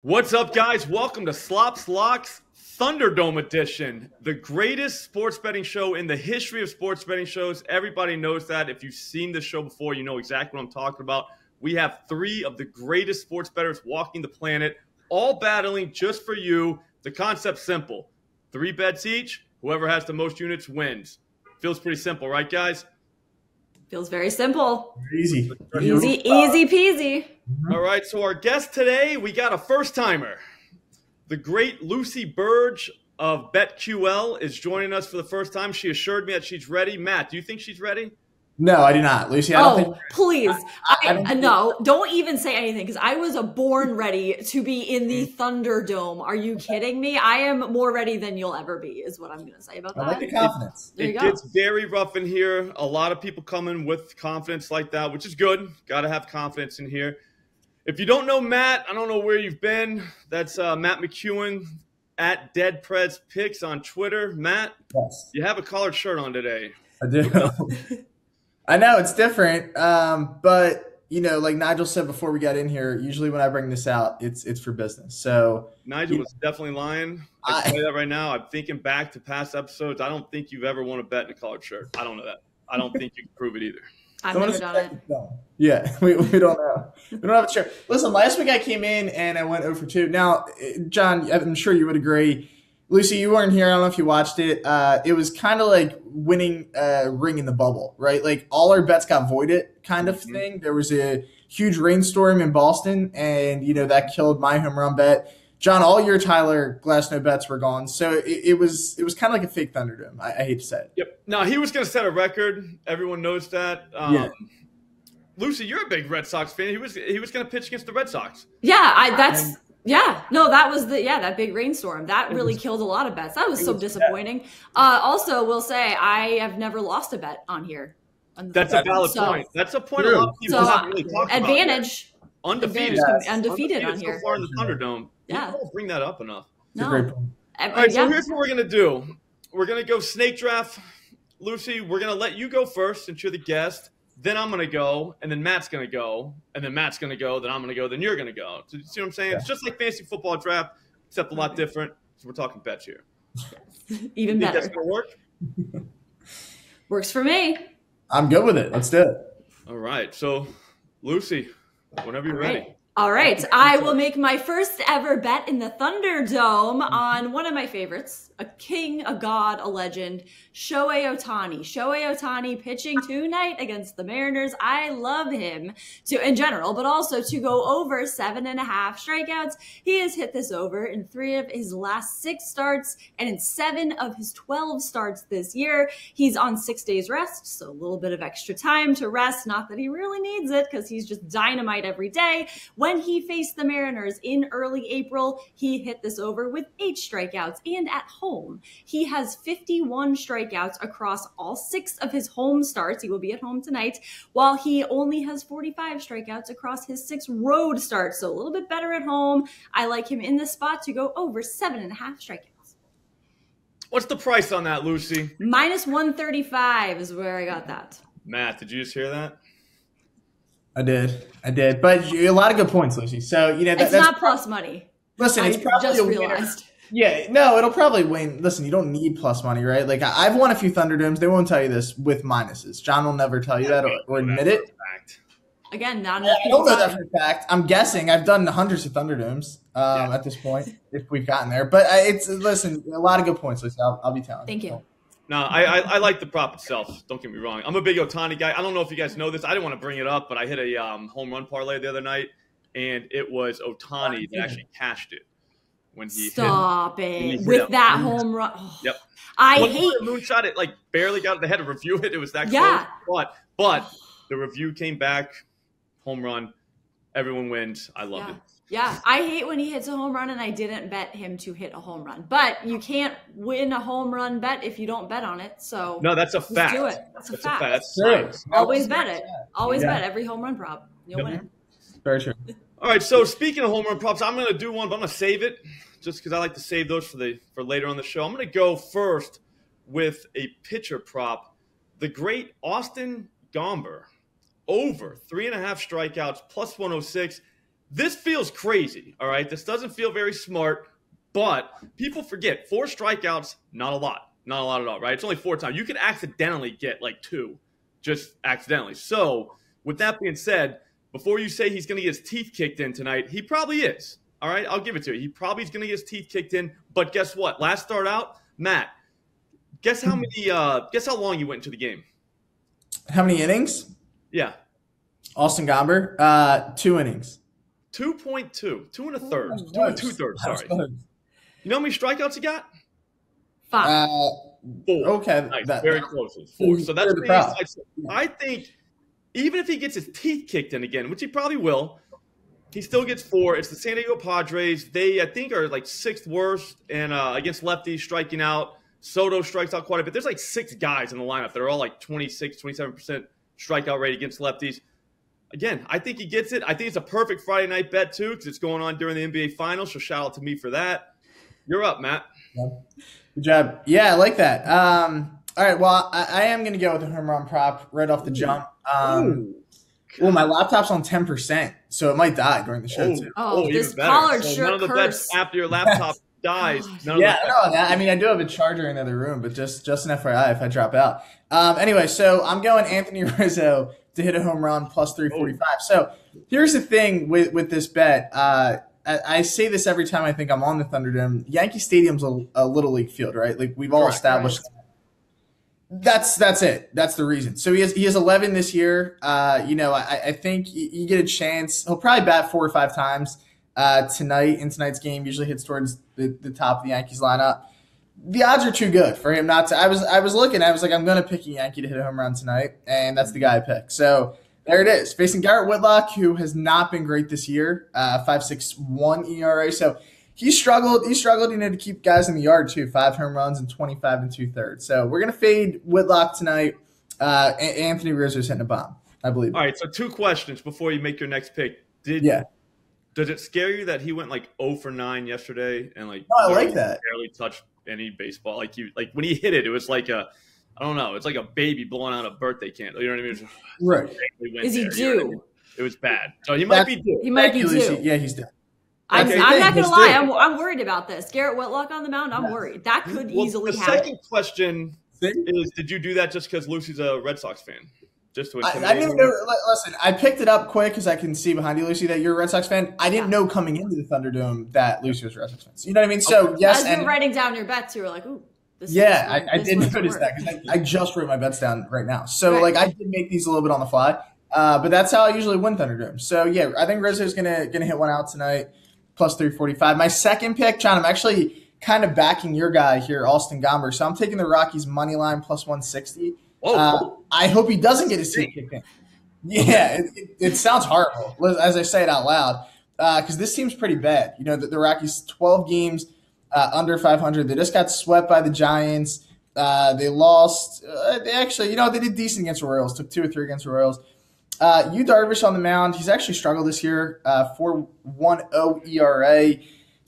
What's up, guys? Welcome to Slop's Locks Thunderdome edition, the greatest sports betting show in the history of sports betting shows. Everybody knows that. If you've seen this show before, you know exactly what I'm talking about. We have three of the greatest sports bettors walking the planet, all battling just for you. The concept's simple. 3 bets each. Whoever has the most units wins. Feels pretty simple, right, guys? Feels very simple. Easy. Easy peasy. All right, so our guest today, we got a first-timer. The great Lucy Burdge of BetQL is joining us for the first time. She assured me that she's ready. Matt, do you think she's ready? No, I do not, Lucy. I don't think. Please. No, don't even say anything because I was born ready to be in the Thunderdome. Are you kidding me? I am more ready than you'll ever be, is what I'm going to say about that. I like the confidence. It gets very rough in here. A lot of people come in with confidence like that, which is good. Got to have confidence in here. If you don't know Matt, I don't know where you've been. That's Matt McCuen at Dead Preds Picks on Twitter. Matt, yes. You have a collared shirt on today. I do. I know it's different, but you know, like Nigel said before we got in here, usually when I bring this out, it's for business. So Nigel was definitely lying. I can tell you that right now. I'm thinking back to past episodes. I don't think you've ever won a bet in a collared shirt. I don't know that. I don't think you can prove it either. I've never done it. Yeah, we don't know. We don't have a shirt. Listen, last week I came in and I went 0 for 2. Now, John, I'm sure you would agree. Lucy, you weren't here. I don't know if you watched it. It was kind of like winning a ring in the bubble, right? Like all our bets got voided kind of thing. There was a huge rainstorm in Boston, and, you know, that killed my home run bet. John, all your Tyler Glasnow bets were gone. So it was kind of like a fake Thunderdome. I hate to say it. Yep. No, he was going to set a record. Everyone knows that. Yeah. Lucy, you're a big Red Sox fan. He was going to pitch against the Red Sox. Yeah, that was that big rainstorm. That really killed a lot of bets. That was so disappointing. Also, we'll say I have never lost a bet on here. That's a valid point. That's a point a lot of people haven't really talked about. Advantage. Undefeated On here. So far in the Thunderdome. Yeah. People don't bring that up enough. No. All right, so here's what we're going to do. We're going to go snake draft. Lucy, we're going to let you go first since you're the guest. Then I'm going to go, and then Matt's going to go, and then Matt's going to go, then I'm going to go, then you're going to go. So, you see what I'm saying? Yeah. It's just like fantasy football draft, except a lot different. So we're talking bets here. Even better. That's going to work? Works for me. I'm good with it. Let's do it. All right. So, Lucy, whenever you're ready. All right. I will make my first ever bet in the Thunderdome on one of my favorites, a king, a god, a legend, Shohei Ohtani. Shohei Ohtani pitching tonight against the Mariners. I love him in general, but also to go over 7.5 strikeouts. He has hit this over in 3 of his last 6 starts and in 7 of his 12 starts this year. He's on 6 days rest, so a little bit of extra time to rest. Not that he really needs it because he's just dynamite every day. When he faced the Mariners in early April, he hit this over with 8 strikeouts and at home. He has 51 strikeouts across all 6 of his home starts. He will be at home tonight, while he only has 45 strikeouts across his 6 road starts. So a little bit better at home. I like him in this spot to go over 7.5 strikeouts. What's the price on that, Lucy? -135 is where I got that. Matt, did you just hear that? I did. But a lot of good points, Lucy. So, you know, it's not plus money. Listen, it's probably just realized. Yeah, no, it'll probably win. Listen, you don't need plus money, right? Like, I've won a few Thunderdomes. They won't tell you this with minuses. John will never tell you that or admit it. Again, not enough people. I don't know that for a fact. I'm guessing. I've done hundreds of Thunderdomes at this point, if we've gotten there. But listen, a lot of good points, Lucy. I'll be telling you. Thank you. No, I like the prop itself. Don't get me wrong. I'm a big Ohtani guy. I don't know if you guys know this. I didn't want to bring it up, but I hit a home run parlay the other night, and it was Ohtani that actually cashed it when he hit with that home run. Oh. Yep. I hate moonshot. It like barely got. They had to review it. It was that close. But the review came back. Home run. Everyone wins. I loved it. Yeah, I hate when he hits a home run and I didn't bet him to hit a home run. But you can't win a home run bet if you don't bet on it. So no, that's a fact. Do it. That's a fact. That's true. Always bet it. Always bet every home run prop. You'll win it. Very true. All right, so speaking of home run props, I'm going to do one, but I'm going to save it just because I like to save those for later on the show. I'm going to go first with a pitcher prop. The great Austin Gomber, over 3.5 strikeouts, plus 106. This feels crazy, all right? This doesn't feel very smart, but people forget 4 strikeouts, not a lot. Not a lot at all, right? It's only 4 times. You can accidentally get like 2, just accidentally. So with that being said, before you say he's going to get his teeth kicked in tonight, he probably is. All right, I'll give it to you. He probably is going to get his teeth kicked in. But guess what? Last start out, Matt, guess how long you went into the game? How many innings? Yeah. Austin Gomber, 2 innings. 2.2. 2 1/3. Oh, 2 2/3, sorry. You know how many strikeouts he got? 5. 4. Okay. Nice. Very close. 4. So that's pretty nice. I think even if he gets his teeth kicked in again, which he probably will, he still gets 4. It's the San Diego Padres. They, I think, are like 6th worst and against lefties, striking out. Soto strikes out quite a bit. There's like 6 guys in the lineup that are all like 26, 27% strikeout rate against lefties. Again, I think he gets it. I think it's a perfect Friday night bet, too, because it's going on during the NBA Finals, so shout out to me for that. You're up, Matt. Good job. Yeah, I like that. All right, well, I am going to go with the home run prop right off the jump. Well, my laptop's on 10%, so it might die during the show, too. This Pollard so sure none of the bets after your laptop dies. I mean, I do have a charger in the other room, but just an FYI if I drop out. Anyway, so I'm going Anthony Rizzo to hit a home run plus 345. So here's the thing with this bet. I say this every time I think I'm on the Thunderdome. Yankee Stadium's a little league field, right? Like we've all established. Right. That's it. That's the reason. So he has 11 this year. I think you get a chance. He'll probably bat 4 or 5 times tonight in tonight's game. Usually hits towards the top of the Yankees lineup. The odds are too good for him not to. I was looking. I was like, I'm going to pick a Yankee to hit a home run tonight, and that's the guy I picked. So there it is. Facing Garrett Whitlock, who has not been great this year, 5.61 ERA. So he struggled. He struggled, to keep guys in the yard too. 5 home runs and 25 2/3. So we're gonna fade Whitlock tonight. Anthony Rizzo's hitting a bomb, I believe. All right. So 2 questions before you make your next pick. Does it scare you that he went like 0 for 9 yesterday and like? No, I like that. Barely touched any baseball. Like when he hit it, it was like I don't know. It's like a baby blowing out a birthday candle. You know what I mean? Right. Is he due? You know I mean? It was bad. So he might be due. He might be due. Yeah, he's due. I'm not going to lie. I'm worried about this. Garrett Whitlock on the mound, I'm worried. That could easily happen. The second question is, did you do that just because Lucy's a Red Sox fan? Just to I didn't even know. Listen, I picked it up quick because I can see behind you, Lucy, that you're a Red Sox fan. I didn't know coming into the Thunderdome that Lucy was a Red Sox fan. So, you know what I mean? So, yes. As you're writing down your bets, you were like, ooh. I did notice that because I just wrote my bets down right now. So, I did make these a little bit on the fly. But that's how I usually win Thunderdome. So, yeah, I think Rizzo's gonna hit one out tonight, plus 345. My second pick, John, I'm actually kind of backing your guy here, Austin Gomber. So, I'm taking the Rockies money line plus 160. I hope he doesn't get his teeth kicked in. Yeah, it sounds horrible as I say it out loud because this team's pretty bad. The Rockies 12 games under 500. They just got swept by the Giants. They lost. They did decent against the Royals. Took 2 or 3 against the Royals. Yu Darvish on the mound. He's actually struggled this year. 4.10 ERA.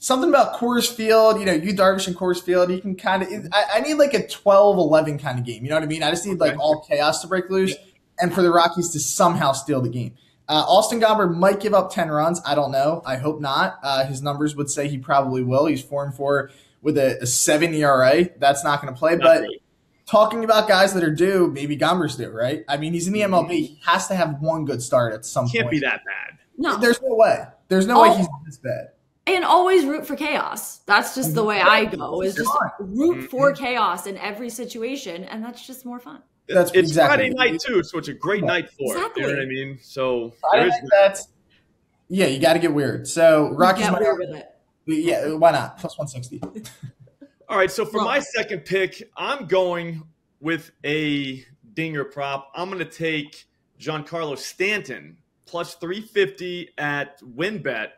Something about Coors Field, Yu Darvish and Coors Field, you can kind of – I need like a 12-11 kind of game. You know what I mean? I just need all chaos to break loose and for the Rockies to somehow steal the game. Austin Gomber might give up 10 runs. I don't know. I hope not. His numbers would say he probably will. He's 4-4 with a 7 ERA. That's not going to play. But talking about guys that are due, maybe Gomber's due, right? I mean, he's in the MLB. He has to have one good start at some point. Can't be that bad. No. There's no way. There's no way he's this bad. And always root for chaos. That's just the way I go, is just root for chaos in every situation, and that's just more fun. It's Friday night, too, so it's a great night for it. You know what I mean? So you got to get weird. So Rockies get weird with it. Yeah, why not? Plus 160. All right, so for my second pick, I'm going with a dinger prop. I'm going to take Giancarlo Stanton, plus 350 at WinBet.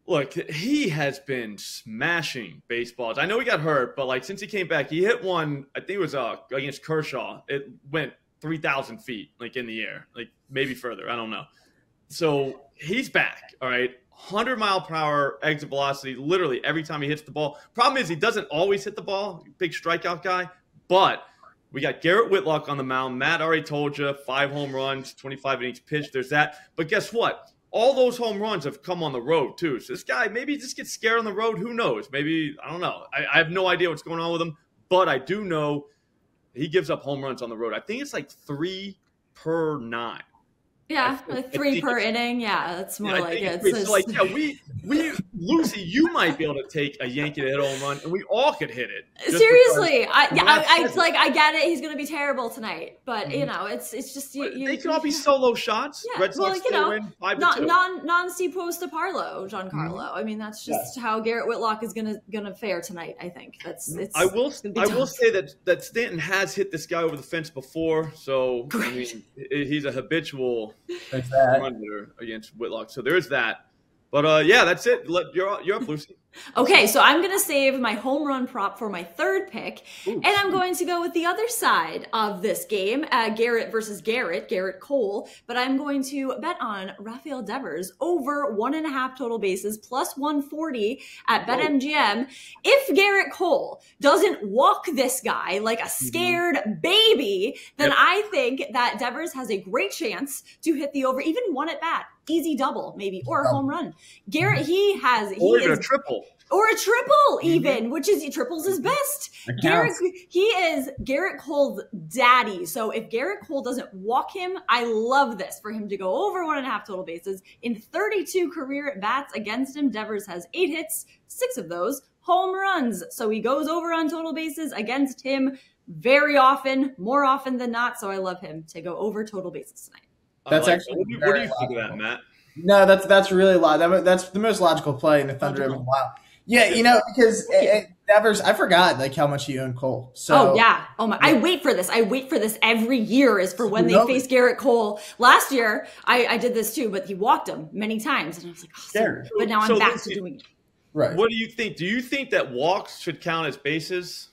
Look, he has been smashing baseballs. I know he got hurt, but since he came back, he hit one, I think it was against Kershaw. It went 3,000 feet, in the air, maybe further. I don't know. So he's back, all right? 100-mile-per-hour exit velocity, literally every time he hits the ball. Problem is he doesn't always hit the ball, big strikeout guy. But we got Garrett Whitlock on the mound. Matt already told you, 5 home runs, 25 innings pitched. There's that. But guess what? all those home runs have come on the road too. So this guy maybe just gets scared on the road. Who knows? Maybe, I don't know. I have no idea what's going on with him, but I do know he gives up home runs on the road. I think it's like 3 per 9. Yeah, like 3 per inning. Yeah, that's more like it. It's like, yeah, we, Lucy, you might be able to take a Yankee to hit a home run, and we all could hit it. Seriously, I get it. He's going to be terrible tonight, but you know, it's just they could all be solo shots. Yeah, Red Sox still win 5-2. Non-C post to Parlo, Giancarlo. I mean, that's just how Garrett Whitlock is gonna fare tonight. I think I will say that Stanton has hit this guy over the fence before, so I mean, he's a habitual run hitter against Whitlock. So there is that. But yeah, that's it. You're up, Lucy. Okay, so I'm going to save my home run prop for my third pick, and I'm going to go with the other side of this game, Garrett versus Garrett Cole, but I'm going to bet on Rafael Devers over 1.5 total bases plus 140 at BetMGM. If Garrett Cole doesn't walk this guy like a scared baby, then I think that Devers has a great chance to hit the over, even one at bat. Easy double, maybe, or a home run. Garrett, he is a triple. Or a triple, even, which is triples is best. He is Garrett Cole's daddy. So if Garrett Cole doesn't walk him, I love this for him to go over 1.5 total bases. In 32 career at bats against him, Devers has 8 hits, 6 of those home runs. So he goes over on total bases against him very often, more often than not. So I love him to go over total bases tonight. That's actually what do you think of that, Matt? No, that's really that's the most logical play in the Thunderdome in a while. Yeah, you know, because Devers, I forgot like how much he owned Cole. So my, I wait for this. I wait for this every year is for when they face Garrett Cole. Last year, I did this too, but he walked him many times, and I was like, but now I'm back to doing it. Right. What do you think? Do you think that walks should count as bases?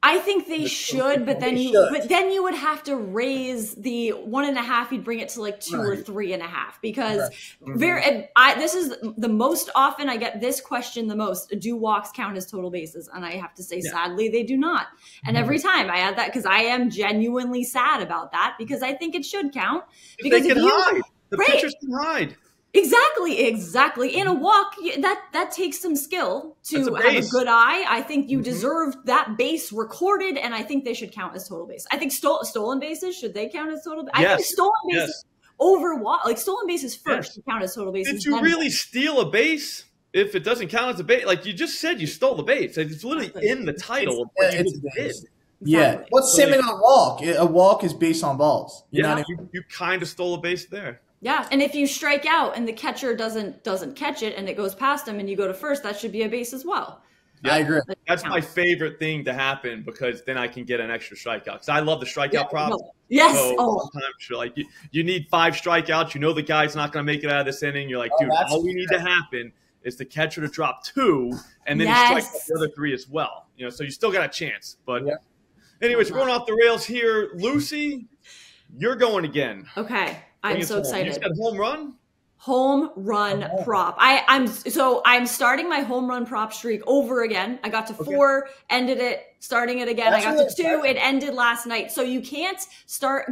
I think they should, but then you would have to raise the 1.5. You'd bring it to like 2 or 3.5 because this is the most often I get this question the most. Do walks count as total bases? And I have to say, sadly, they do not. And every time I add that because I am genuinely sad about that because I think it should count because they can hide. The pitchers can hide. Exactly. In a walk, that takes some skill to have a good eye. I think you deserve that base recorded, and I think they should count as total base. I think stolen bases, should they count as total base? I think stolen bases over walk, like stolen bases first count as total bases. Did you really steal a base if it doesn't count as a base? Like you just said, you stole the base. It's literally in the title of what you just did. Yeah. What's similar to a walk? A walk is based on balls. You know what I mean? You kind of stole a base there. Yeah, and if you strike out and the catcher doesn't catch it and it goes past him and you go to first, that should be a base as well. Yeah, I agree. That's my favorite thing to happen because then I can get an extra strikeout. Because I love the strikeout prop. Yes. So sometimes you're like, you need 5 strikeouts. You know the guy's not going to make it out of this inning. You're like, dude, all we need to happen is the catcher to drop 2 and then he strikes out the other 3 as well. You know, so you still got a chance. But anyways, we're going off the rails here. Lucy, you're going again. Okay. I'm so excited. You just got home run? Home run prop. I'm starting my home run prop streak over again. I got to 4, ended it, starting it again. I got to 2, it ended last night. So you can't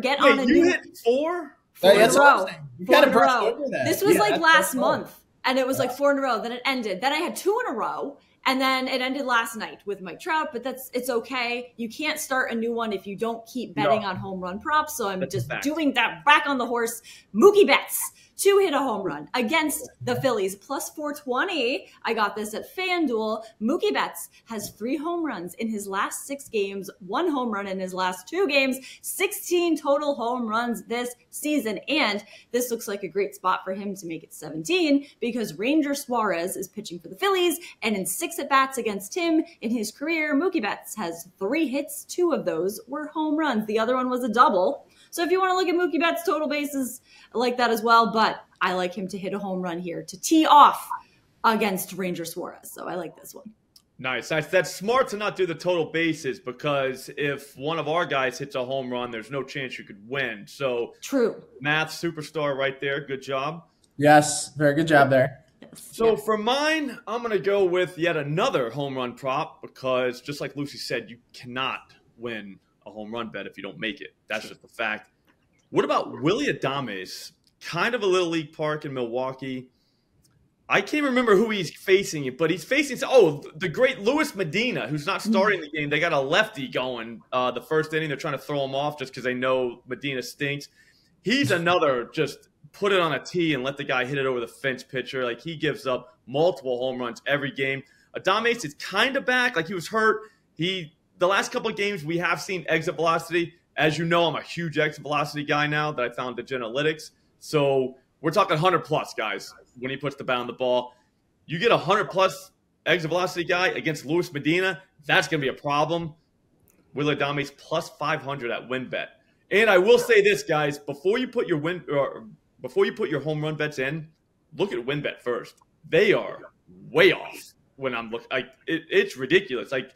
get on a new. You hit 4? 4 in a row. 4 in a row. This was like last month, and it was like 4 in a row. Then it ended. Then I had 2 in a row. And then it ended last night with Mike Trout, but it's okay. You can't start a new one if you don't keep betting on home run props. So I'm just doing that back on the horse. Mookie Betts to hit a home run against the Phillies, plus 420. I got this at FanDuel. Mookie Betts has 3 home runs in his last 6 games, 1 home run in his last 2 games, 16 total home runs this season. And this looks like a great spot for him to make it 17 because Ranger Suarez is pitching for the Phillies. And in 6 at-bats against him in his career, Mookie Betts has 3 hits. 2 of those were home runs. The other one was a double. So if you want to look at Mookie Betts' total bases, I like that as well. But I like him to hit a home run here to tee off against Ranger Suarez. So I like this one. Nice. That's smart to not do the total bases because if one of our guys hits a home run, there's no chance you could win. So true. Math superstar right there. Good job. Yes. Very good job there. So for mine, I'm going to go with yet another home run prop because just like Lucy said, you cannot win a home run bet if you don't make it. That's just a fact. What about Willy Adames kind of a little league park in Milwaukee. I can't remember who he's facing, but he's facing the great Luis Medina, who's not starting the game. They got a lefty going the first inning. They're trying to throw him off just because they know Medina stinks. He's another just put it on a tee and let the guy hit it over the fence pitcher. Like, he gives up multiple home runs every game. Adames is kind of back. Like, he was hurt. The last couple of games we have seen exit velocity. As you know, I'm a huge exit velocity guy now that I found the Analytics. So we're talking 100-plus, guys, when he puts the bat on the ball. You get a 100-plus exit velocity guy against Luis Medina, that's going to be a problem. Will Adames plus 500 at WinBet. And I will say this, guys, before you put your home run bets in, look at WinBet first. They are way off when I'm looking. It's ridiculous. Like,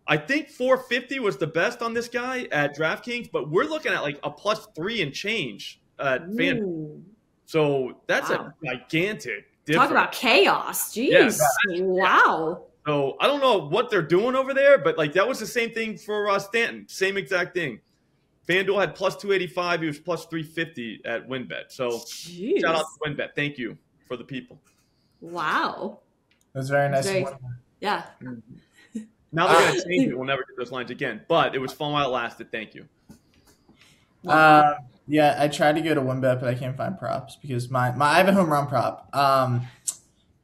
I think 450 was the best on this guy at DraftKings, but we're looking at like a plus 3 and change at FanDuel. So that's a gigantic difference. Talk about chaos. Jeez. Yeah, wow. So I don't know what they're doing over there, but like that was the same thing for Stanton. Same exact thing. FanDuel had plus 285. He was plus 350 at WinBet. So shout out to WinBet. Thank you for the people. Wow. That's very nice. Yeah. Now they're going to change it. We'll never get those lines again. But it was fun while it lasted. Thank you. Yeah, I tried to go to WinBet, but I can't find props because I have a home run prop.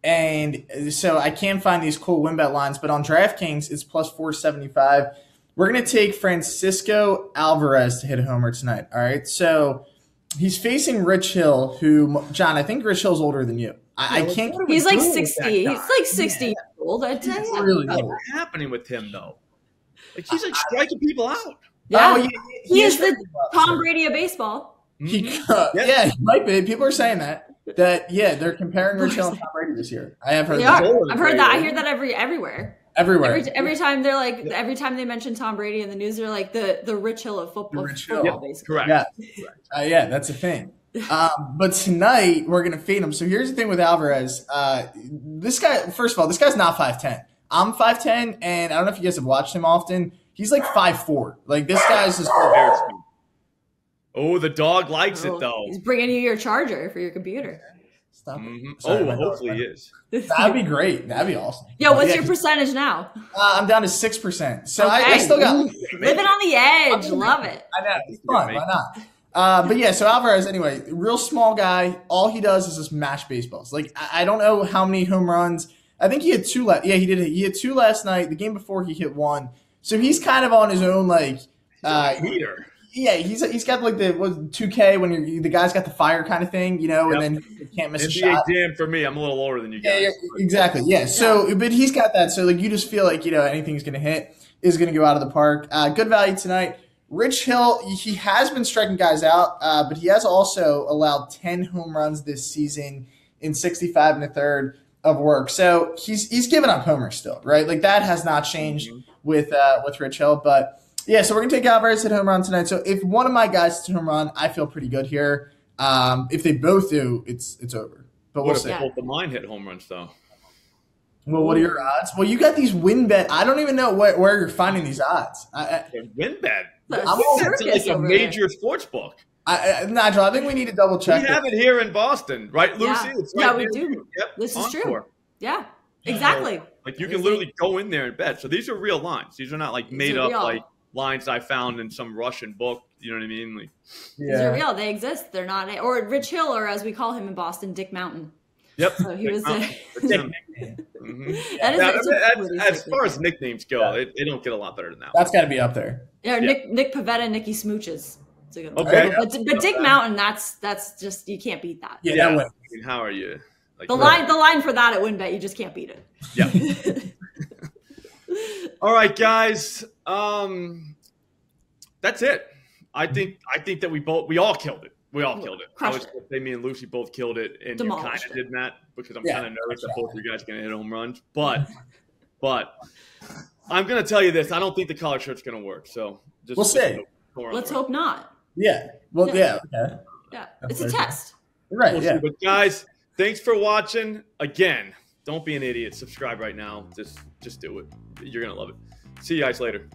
And so I can't find these cool WinBet lines, but on DraftKings, it's plus 475. We're going to take Francisco Alvarez to hit a homer tonight. All right. So he's facing Rich Hill, who, John, I think Rich Hill's older than you. I can't. He's like 60. He's like 60 years old. I'd say. Really what's happening with him, though? Like, he's like striking people out. Yeah. He is the Tom Brady of baseball. He might be. People are saying that. They're comparing Rich Hill and Tom Brady this year. I have heard that. I've heard that. I hear that everywhere. Every time they're like, every time they mention Tom Brady in the news, they're like the Rich Hill of football. Basically. Correct. Yeah, that's a thing. But tonight we're gonna fade him. So here's the thing with Alvarez. This guy, first of all, this guy's not 5'10". I'm 5'10", and I don't know if you guys have watched him often. He's like 5'4". Like, this guy's just. Oh, the dog likes it though. He's bringing you your charger for your computer. Stop. Sorry, hopefully he is. That'd be great. That'd be awesome. Yo, what's your percentage now? I'm down to 6%. So I still got living on the edge. Love it. I know. It's fun. Why not? But yeah, so Alvarez, anyway, real small guy. All he does is just mash baseballs. Like, I don't know how many home runs. I think he had 2 last. Yeah, he did. He had 2 last night. The game before he hit 1. So he's kind of on his own, like heater. Yeah, he's got like the 2K when the guy's got the fire kind of thing, and then you can't miss a shot. Jam for me. I'm a little older than you guys. Yeah, exactly. Yeah. So, but he's got that. So, like, you just feel like anything's going to hit is going to go out of the park. Good value tonight. Rich Hill, he has been striking guys out, but he has also allowed 10 home runs this season in 65 1/3 of work. So he's given up homers still, right? Like, that has not changed with Rich Hill, but. Yeah, so we're going to take Alvarez at home run tonight. So if one of my guys hits home run, I feel pretty good here. If they both do, it's over. But we'll see. Both of mine hit home runs, though? Well, what are your odds? Well, you got these WinBet. I don't even know where you're finding these odds. WinBet? It's like a major sports book. Nigel, I think we need to double check. We have it here in Boston, right, Lucy? Yeah, we do. Yep. This is true. Yeah, exactly. Like, you can literally go in there and bet. So these are real lines. These are not like made up like lines I found in some Russian book. You know what I mean? Like, these are real. They exist. They're not. Or Rich Hill, or as we call him in Boston, Dick Mountain. Yep. So he was. As far as nicknames go, they don't get a lot better than that. That's got to be up there. Yeah, Nick Pavetta, Nicky Smooches. It's a good one. Okay. But Dick Mountain, that's just, you can't beat that. Yeah. I mean, how are you? Like, the line for that at WinBet, you just can't beat it. Yeah. All right, guys. That's it. I think that we all killed it. We all killed it. I would say me and Lucy both killed it, and you kind of did, Matt, because I'm kind of nervous that both of you guys are going to hit home runs. But I'm going to tell you this: I don't think the collar shirt's going to work. So we'll see. Let's hope not. Yeah. Well, yeah. Yeah. It's a test. Right. We'll see. But guys, thanks for watching. Again, don't be an idiot. Subscribe right now. Just do it. You're going to love it. See you guys later.